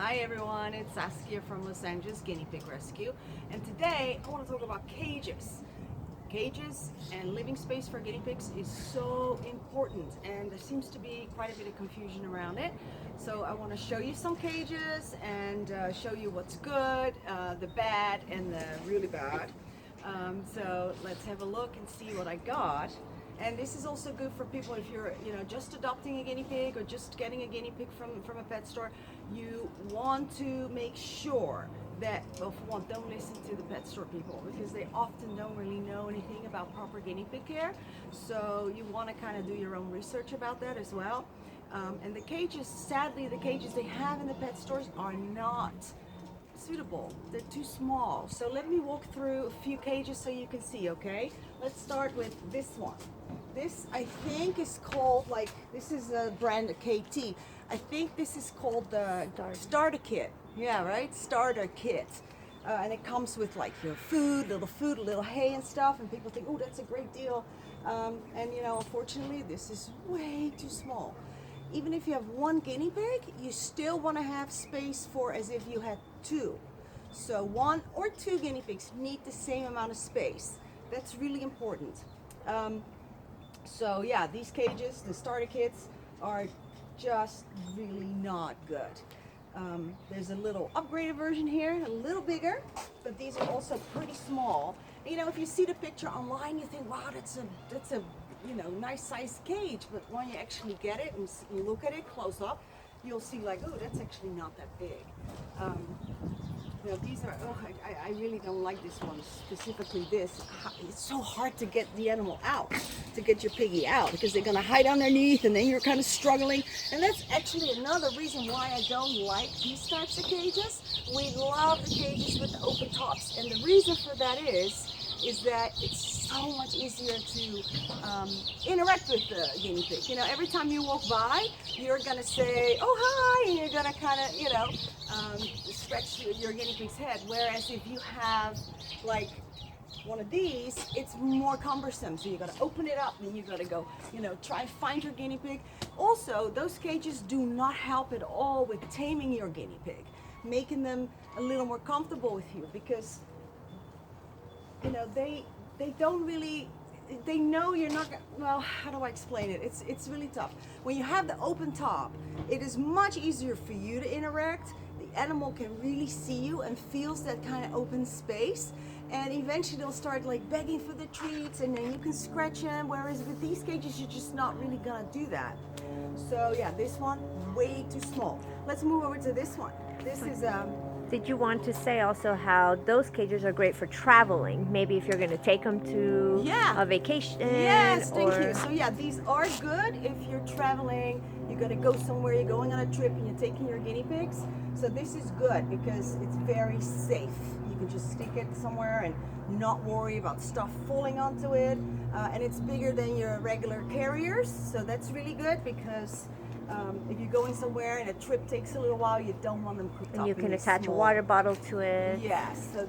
Hi everyone, it's Saskia from Los Angeles Guinea Pig Rescue, and today I want to talk about cages. Cages and living space for guinea pigs is so important, and there seems to be quite a bit of confusion around it. So I want to show you some cages and show you what's good, the bad, and the really bad. So let's have a look and see what I got. And this is also good for people if you're, just adopting a guinea pig or just getting a guinea pig from a pet store. You want to make sure that, well, for one, don't listen to the pet store people because they often don't really know anything about proper guinea pig care. So you want to kind of do your own research about that as well. And the cages, sadly, the cages they have in the pet stores are not suitable. They're too small. So let me walk through a few cages so you can see, okay? Let's start with this one. This I think is called, this is a brand KT. I think this is called the starter kit. Yeah, right? Starter kit. And it comes with your food, a little hay and stuff, and people think, oh, that's a great deal. And unfortunately, this is way too small. Even if you have one guinea pig, you still want to have space for as if you had two. So 1 or 2 guinea pigs need the same amount of space. That's really important. So yeah, these cages, the starter kits, are just really not good. There's a little upgraded version here, a little bigger, but these are also pretty small. If you see the picture online, you think, wow, that's a nice sized cage, but when you actually get it and you look at it close up, you'll see oh, that's actually not that big. These are, I really don't like this one, specifically this. It's so hard to get the animal out, to get your piggy out, because they're gonna hide underneath and then you're kind of struggling. And that's actually another reason why I don't like these types of cages. We love the cages with the open tops, and the reason for that is that it's so much easier to interact with the guinea pig. Every time you walk by, you're gonna say, oh, hi, and you're gonna kind of, stretch your guinea pig's head. Whereas if you have one of these, it's more cumbersome. So you gotta open it up, and you gotta go, try and find your guinea pig. Also, those cages do not help at all with taming your guinea pig, making them a little more comfortable with you, because they don't really, they know you're not, well, how do I explain it? It's really tough. When you have the open top, it is much easier for you to interact. The animal can really see you and feels that kind of open space, and eventually they'll start begging for the treats, and then you can scratch them, whereas with these cages you're just not really gonna do that. So yeah, this one, way too small. Let's move over to this one. This is Did you want to say also how those cages are great for traveling? Maybe if you're going to take them to a vacation. Yes, thank you. So yeah, these are good if you're traveling, you're going to go somewhere, you're going on a trip, and you're taking your guinea pigs. So this is good because it's very safe. You can just stick it somewhere and not worry about stuff falling onto it. And it's bigger than your regular carriers, so that's really good because if you're going somewhere and a trip takes a little while, you don't want them cooked up. And you can in attach small. a water bottle to it. Yes, so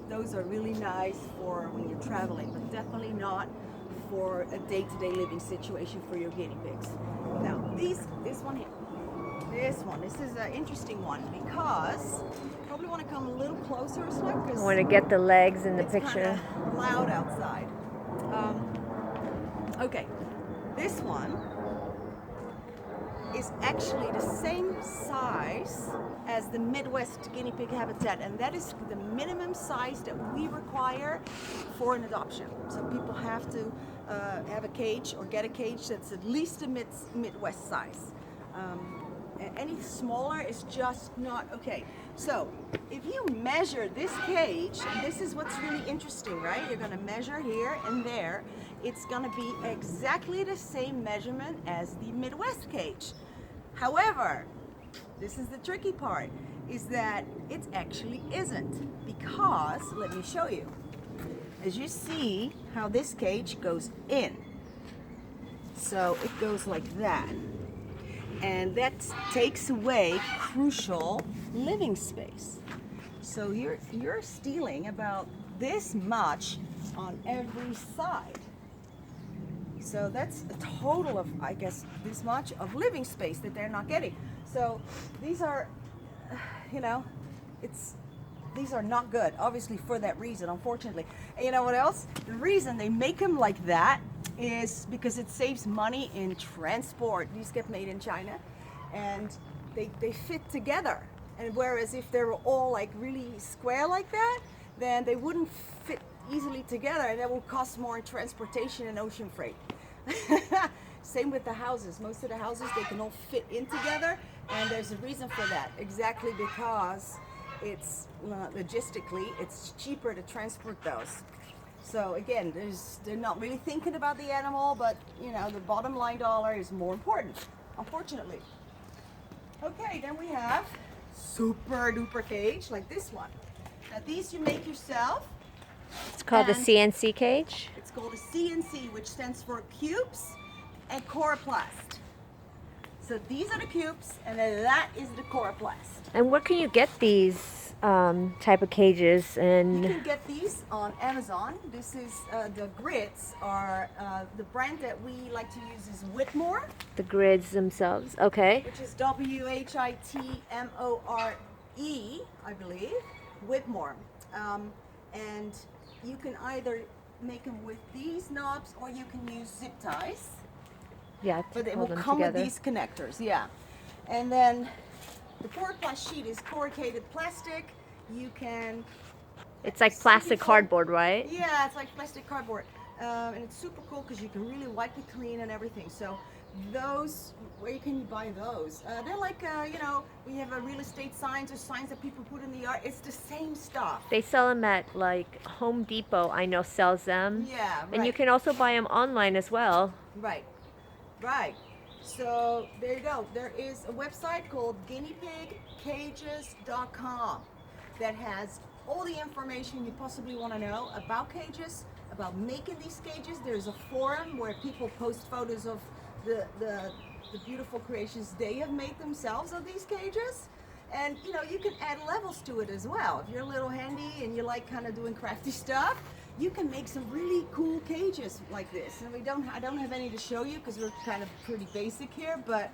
those are really nice for when you're traveling, but definitely not for a day-to-day living situation for your guinea pigs. Now, this one here. This is an interesting one because you probably want to come a little closer, because I want to get the legs in the picture. It's kind of loud outside. Okay, this one is actually the same size as the Midwest guinea pig habitat, and that is the minimum size that we require for an adoption. So people have to have a cage or get a cage that's at least a Midwest size. Any smaller is just not okay. So if you measure this cage, this is what's really interesting, right? You're gonna measure here and there. It's gonna be exactly the same measurement as the Midwest cage. However, this is the tricky part, is that it actually isn't, because, let me show you. As you see how this cage goes in. So it goes like that. And that takes away crucial living space. So you're stealing about this much on every side. So that's a total of, I guess, this much of living space that they're not getting. So these are you know, these are not good, obviously, for that reason, unfortunately. And you know what else? The reason they make them like that is because it saves money in transport. These get made in China, and they fit together. And whereas if they were all like really square like that, then they wouldn't fit easily together, and that will cost more in transportation and ocean freight. Same with the houses. Most of the houses, they can all fit in together, and there's a reason for that. Exactly because it's logistically, it's cheaper to transport those. So again, they're not really thinking about the animal, but you know, the bottom line dollar is more important, unfortunately. Okay, then we have super duper cage like this one. Now these you make yourself. It's called a CNC cage. It's called a CNC, which stands for cubes and coroplast. So these are the cubes, and then that is the coroplast. And where can you get these type of cages? And you can get these on Amazon. This is the grids are the brand that we like to use is Whitmore. The grids themselves, okay. Which is Whitmore, I believe. Whitmore, and you can either make them with these knobs or you can use zip ties. Yeah, but it will come together with these connectors, yeah. And then the coroplast sheet is corrugated plastic. You can... It's like plastic cardboard, right? Yeah, it's like plastic cardboard. And it's super cool because you can really wipe it clean and everything. So those, where can you buy those? They're like, you know, we have real estate signs or signs that people put in the yard. It's the same stuff. They sell them at like Home Depot, I know sells them. Yeah, right. And you can also buy them online as well. Right. Right. So there you go. There is a website called guineapigcages.com that has all the information you possibly want to know about cages, about making these cages. There's a forum where people post photos of the beautiful creations they have made themselves of these cages. And you know, you can add levels to it as well. If you're a little handy and you like kind of doing crafty stuff, you can make some really cool cages like this. And I don't have any to show you because we're kind of pretty basic here, but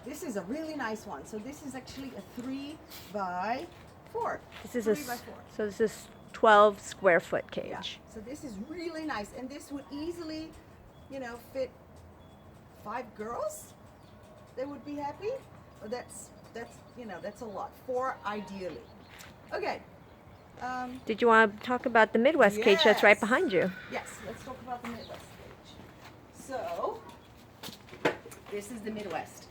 this is a really nice one. So this is actually a 3x4. This is 3x4. So this is 12 square foot cage. Yeah. So this is really nice, and this would easily, you know, fit 5 girls. They would be happy. But that's you know, that's a lot. 4 ideally. Okay. Did you want to talk about the Midwest cage that's right behind you? Yes, let's talk about the Midwest cage. So, this is the Midwest,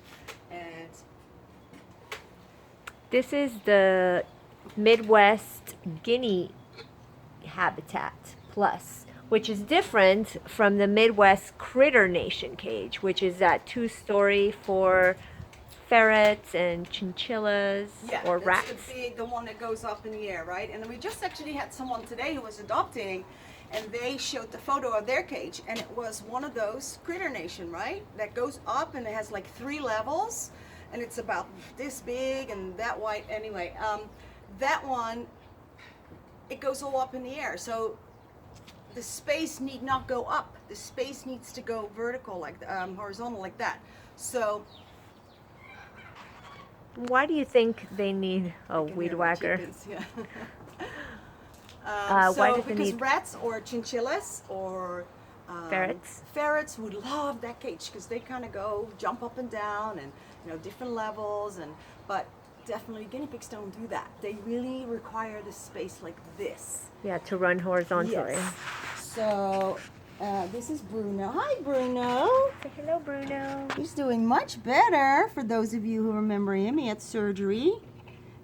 and this is the Midwest Guinea Habitat Plus, which is different from the Midwest Critter Nation cage, which is that 2-story for ferrets and chinchillas or rats. That's the one that goes up in the air, right? And we just actually had someone today who was adopting, and they showed the photo of their cage, and it was one of those Critter Nation, right? That goes up, and it has like 3 levels, and it's about this big and that wide. Anyway, that one, it goes all up in the air. So the space need not go up. The space needs to go vertical, like horizontal, like that. So. Why do you think they need a weed whacker? Chickens, yeah. Why does because rats or chinchillas or ferrets would love that cage because they kind of jump up and down, and you know, different levels, but definitely guinea pigs don't do that. They really require the space like this. Yeah, to run horizontally. Yes. So this is Bruno. Hi, Bruno. Say hello, Bruno. He's doing much better. For those of you who remember him, he had surgery,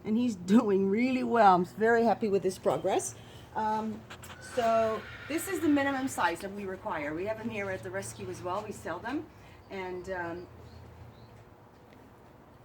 and he's doing really well. I'm very happy with his progress. So this is the minimum size that we require. We have them here at the rescue as well. We sell them, and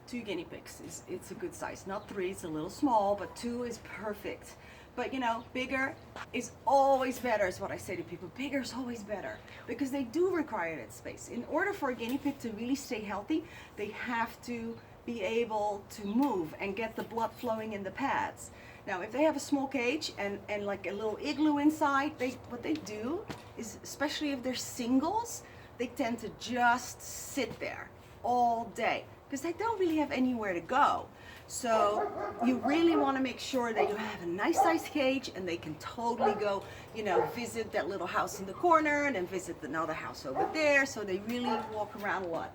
2 guinea pigs it's a good size. Not 3, it's a little small, but 2 is perfect. But you know, bigger is always better, is what I say to people. Bigger is always better because they do require that space. In order for a guinea pig to really stay healthy, they have to be able to move and get the blood flowing in the pads. Now, if they have a small cage and like a little igloo inside, what they do is, especially if they're singles, they tend to just sit there all day because they don't really have anywhere to go. So you really want to make sure that you have a nice size cage, and they can totally go, you know, visit that little house in the corner and then visit another house over there. So they really walk around a lot.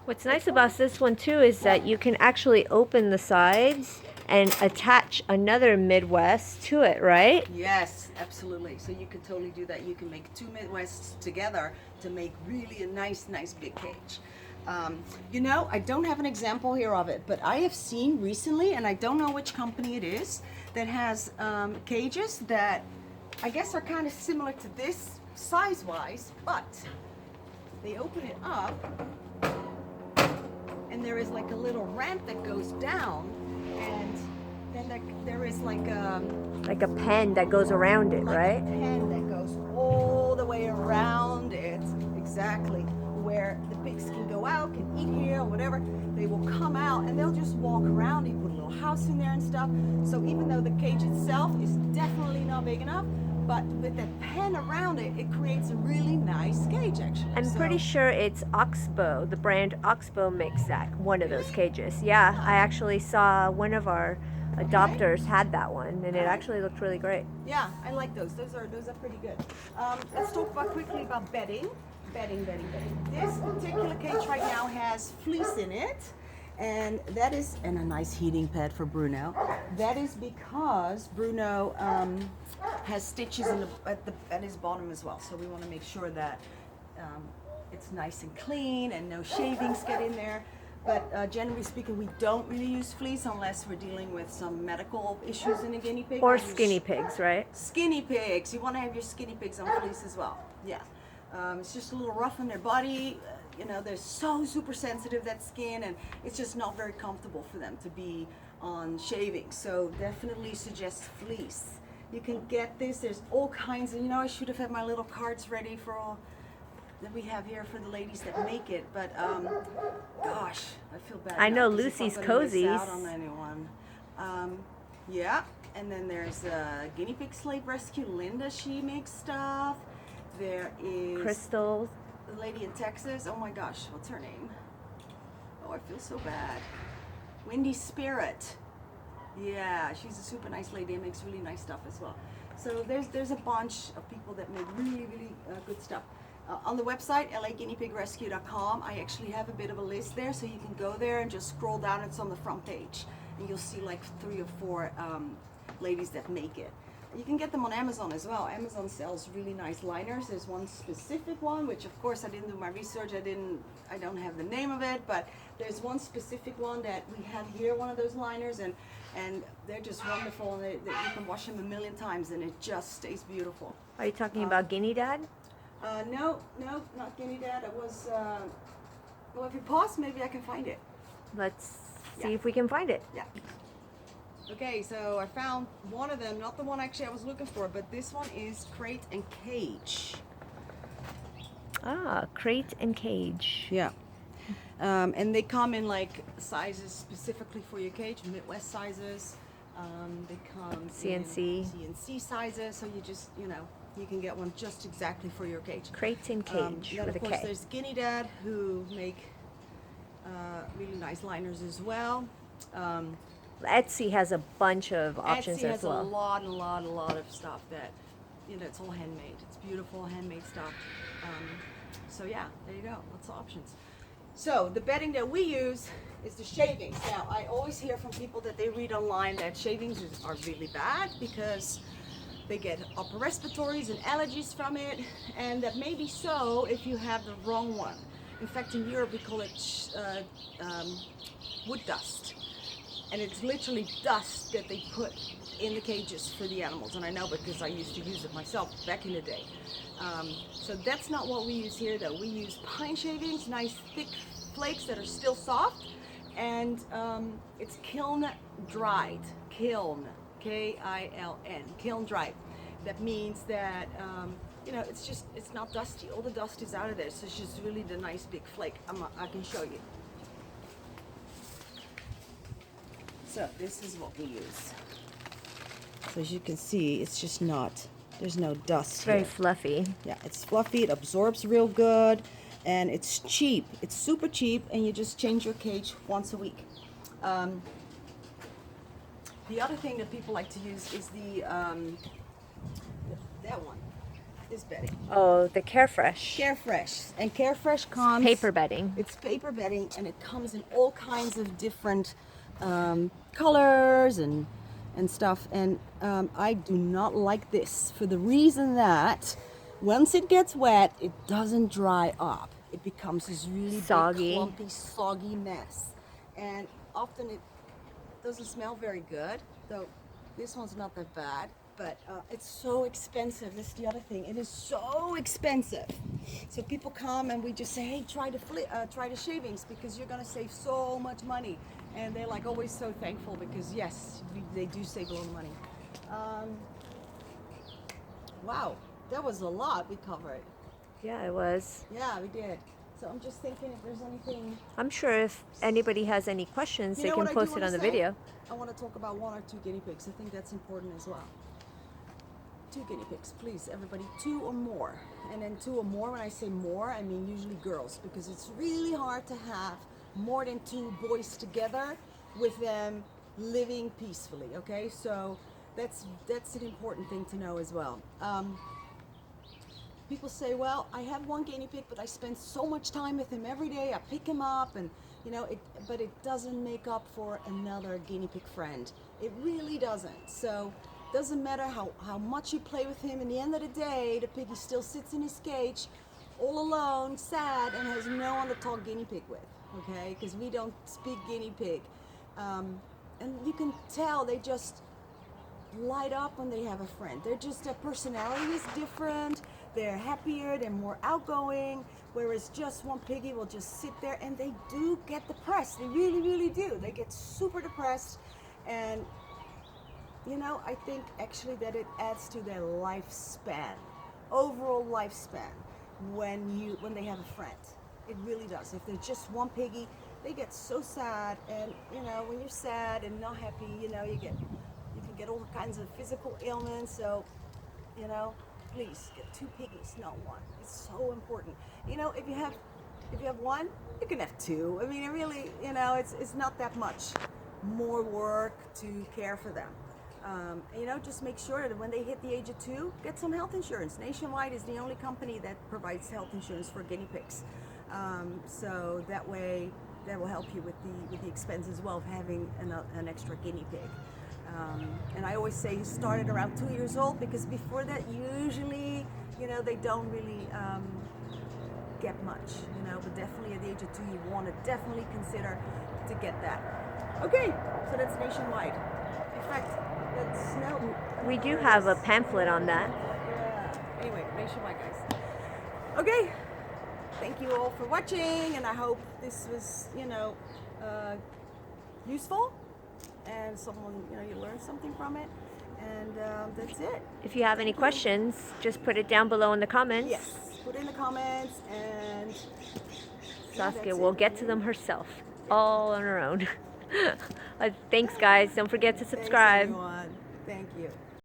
What's nice about this one too is that you can actually open the sides and attach another Midwest to it, right? Yes, absolutely. So you can totally do that. You can make two Midwests together to make really a nice big cage. You know, I don't have an example here of it, but I have seen recently, and I don't know which company it is, that has cages that I guess are kind of similar to this size-wise, but they open it up and there is like a little ramp that goes down, and then there is like a pen that goes around it, like right? a pen that goes all the way around it, exactly where the pigs can go out, can eat here or whatever. They will come out and they'll just walk around. You put a little house in there and stuff. So even though the cage itself is definitely not big enough, but with that pen around it, it creates a really nice cage actually. I'm pretty sure it's Oxbow. The brand Oxbow makes that, one of those cages. Yeah, I actually saw one of our adopters had that one, and it actually looked really great. Yeah, I like those. Those are pretty good. Let's talk quickly about bedding. Bedding. This particular cage right now has fleece in it, and that is, and a nice heating pad for Bruno. That is because Bruno has stitches at his bottom as well. So we want to make sure that it's nice and clean and no shavings get in there. But generally speaking, we don't really use fleece unless we're dealing with some medical issues in a guinea pig. Or skinny pigs, right? Skinny pigs. You want to have your skinny pigs on fleece as well. Yeah. It's just a little rough on their body. You know, they're so super sensitive, that skin, and it's just not very comfortable for them to be on shavings. So definitely suggest fleece. You can get this. There's all kinds of, you know, I should have had my little cards ready for all that we have here for the ladies that make it, but gosh, I feel bad. I know now, 'cause if I'm Lucy's gonna miss Cozies. out on anyone. Yeah, and then there's Guinea Pig Slave Rescue. Linda, she makes stuff. There is Crystals. the lady in Texas. Oh my gosh, what's her name? Oh, I feel so bad. Windy Spirit. Yeah, she's a super nice lady and makes really nice stuff as well. So there's a bunch of people that make really good stuff. On the website, laguineapigrescue.com, I actually have a bit of a list there, so you can go there and just scroll down. It's on the front page, and you'll see like 3 or 4 ladies that make it. You can get them on Amazon as well. Amazon sells really nice liners. There's one specific one, which of course I didn't do my research. I don't have the name of it, but there's one specific one that we have here, one of those liners, and they're just wonderful, and you can wash them a million times and it just stays beautiful. Are you talking about Guinea Dad? No, not Guinea Dad. It was, well, if you pause, maybe I can find it. Let's see if we can find it. Yeah. Okay, so I found one of them, not the one actually I was looking for, but this one is Crate and Cage. Ah, Crate and Cage. Yeah. And they come in like sizes specifically for your cage, Midwest sizes. They come CNC. in CNC sizes, so you just, you know, you can get one just exactly for your cage. Crate and Cage Then with of a course K. there's Guinea Dad, who make really nice liners as well. Etsy has a bunch of options Etsy as has well. a lot of stuff that, you know, it's all handmade. It's beautiful handmade stuff. So yeah, there you go, lots of options. So the bedding that we use is the shavings. Now I always hear from people that they read online that shavings are really bad because they get upper respiratories and allergies from it, and that may be so if you have the wrong one. In fact, in Europe we call it wood dust. And it's literally dust that they put in the cages for the animals. And I know because I used to use it myself back in the day. So that's not what we use here though. We use pine shavings, nice thick flakes that are still soft. And it's kiln dried. Kiln, K-I-L-N, kiln dried. That means that, you know, it's not dusty. All the dust is out of there. So it's just really the nice big flake. I can show you. So this is what we use. So as you can see, it's just not, there's no dust It's very here. fluffy. Yeah, it's fluffy, it absorbs real good, and it's cheap. It's super cheap, and you just change your cage once a week. The other thing that people like to use is that one, this bedding. Oh, the Carefresh. Carefresh. And Carefresh comes... Paper bedding. It's paper bedding, and it comes in all kinds of different colors and stuff. And I do not like this for the reason that once it gets wet, it doesn't dry up. It becomes this really Soggy. big, clumpy, soggy mess. And often it doesn't smell very good, though this one's not that bad. But it's so expensive. That's the other thing. It is so expensive. So people come and we just say, hey, try the shavings because you're gonna save so much money. And they're like always so thankful because yes, they do save a lot of money. Wow, that was a lot we covered. Yeah, it was. Yeah, we did. So I'm just thinking if there's anything. I'm sure if anybody has any questions, You they know can what I post do it wanna on the say? video. I want to talk about 1 or 2 guinea pigs. I think that's important as well. 2 guinea pigs, please, everybody, 2 or more. And then 2 or more, when I say more, I mean usually girls, because it's really hard to have more than 2 boys together with them living peacefully, okay? So that's an important thing to know as well. People say, well, I have 1 guinea pig, but I spend so much time with him every day. I pick him up and, you know, but it doesn't make up for another guinea pig friend. It really doesn't. So doesn't matter how much you play with him. In the end of the day, the piggy still sits in his cage all alone, sad, and has no one to talk guinea pig with, okay? Because we don't speak guinea pig. And you can tell they just light up when they have a friend. They're just, their personality is different. They're happier, they're more outgoing, whereas just 1 piggy will just sit there and they do get depressed. They really, really do. They get super depressed, and you know, I think actually that it adds to their lifespan, overall lifespan, when they have a friend. It really does. If they're just 1 piggy, they get so sad, and you know, when you're sad and not happy, you know, you can get all kinds of physical ailments. So, you know, please get 2 piggies, not 1. It's so important. You know, if you have 1, you can have 2. I mean, it really, you know, it's not that much more work to care for them. You know, just make sure that when they hit the age of 2, get some health insurance. Nationwide is the only company that provides health insurance for guinea pigs. So that way, that will help you with the expense as well of having an extra guinea pig. And I always say start at around 2 years old, because before that, usually, you know, they don't really get much, you know, but definitely at the age of 2, you want to definitely consider to get that. Okay, so that's nationwide. In fact, that's no. We do have a pamphlet on that. Yeah. Anyway, nationwide, guys. Okay, thank you all for watching, and I hope this was, you know, useful. And someone, you know, you learned something from it, and that's it. If you have any questions, just put it down below in the comments. Yes, put it in the comments, and Saskia will get to them herself, all on her own. Thanks, guys. Don't forget to subscribe. Thanks, everyone. Thank you.